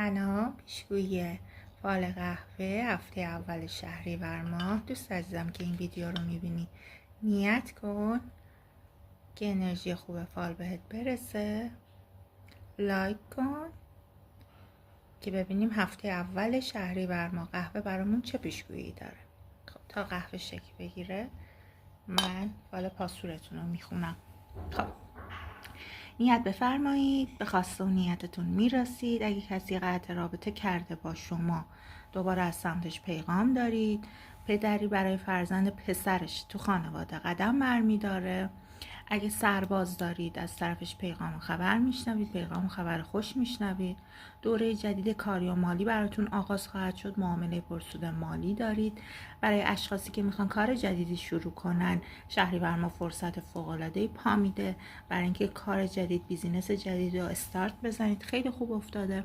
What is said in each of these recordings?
سلام. پیشگویی فال قهوه هفته اول شهریور ماه. دوست عزیزم که این ویدیو رو میبینی نیت کن که انرژی خوب فال بهت برسه. لایک کن که ببینیم هفته اول شهریور ماه قهوه برامون چه پیشگویی داره. خب تا قهوه شکل بگیره من فال پاسورتون رو میخونم. خب نیت بفرمایید، به خواسته و نیتتون میرسید. اگه کسی قطع رابطه کرده با شما دوباره از سمتش پیغام دارید، پدری برای فرزند پسرش تو خانواده قدم برمیداره. اگه سرباز دارید از طرفش پیغام و خبر میشنوید، پیغام و خبر خوش میشنوید. دوره جدید کاری و مالی براتون آغاز خواهد شد، معامله پرسود مالی دارید. برای اشخاصی که میخوان کار جدیدی شروع کنن شهریور ماه فرصت فوق‌العاده‌ای پا میده برای اینکه کار جدید، بیزینس جدید رو استارت بزنید. خیلی خوب افتاده.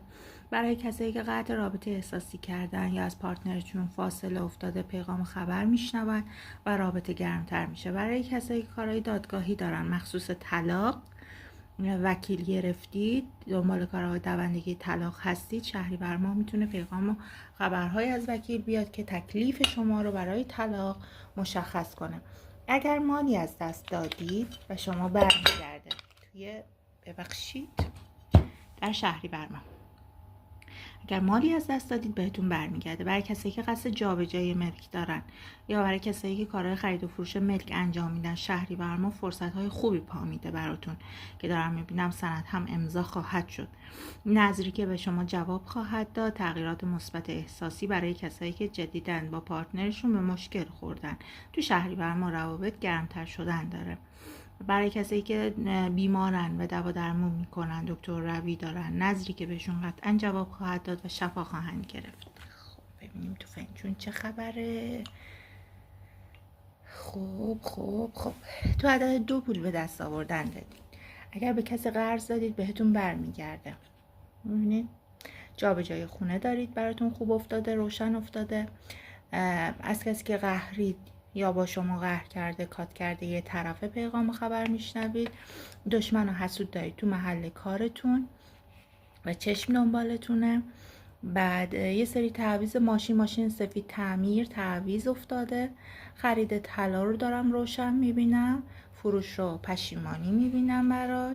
برای کسایی که قطع رابطه احساسی کردن یا از پارتنرشون فاصله افتاده پیغام خبر میشنون و رابطه گرمتر میشه. برای کسایی که کارهای دادگاهی دارن مخصوص طلاق، وکیل گرفتید، دنبال کارهای دوندگی طلاق هستید، شهریور ماه میتونه پیغام و خبرهای از وکیل بیاد که تکلیف شما رو برای طلاق مشخص کنه. اگر مالی از دست دادید و شما برمیگرده در شهریور ماه، اگر مالی از دست دادید بهتون برمیگرده. برای کسایی که قصد جابجایی ملک دارن یا برای کسایی که کارهای خرید و فروش ملک انجام میدن شهریور ماه فرصت‌های خوبی پا میده براتون که دارم میبینم سند هم امضا خواهد شد. نظری که به شما جواب خواهد داد. تغییرات مثبت احساسی برای کسایی که جدیداً با پارتنرشون به مشکل خوردن تو شهریور ماه روابط گرمتر شدن داره. برای کسایی که بیمارن و دوا درمون میکنن، دکتر روی دارن، نظری که بهشون قطعا جواب خواهد داد و شفا خواهند گرفت. خب ببینیم تو فنجون چه خبره. خب تو عدد 2 پول به دست آوردن دادید. اگر به کسی قرض دادید بهتون برمیگرده. میبینید جابجایی خونه دارید، براتون خوب افتاده، روشن افتاده. از کسی که قهرید یا با شما قهر کرده، کات کرده، یه طرفه پیغام و خبر میشنوید. دشمن و حسود دارید تو محل کارتون و چشم دنبالتونه. بعد یه سری تعویض ماشین سفید تعمیر تعویض افتاده. خرید طلا رو دارم روشن میبینم. فروش رو پشیمانی میبینم برات.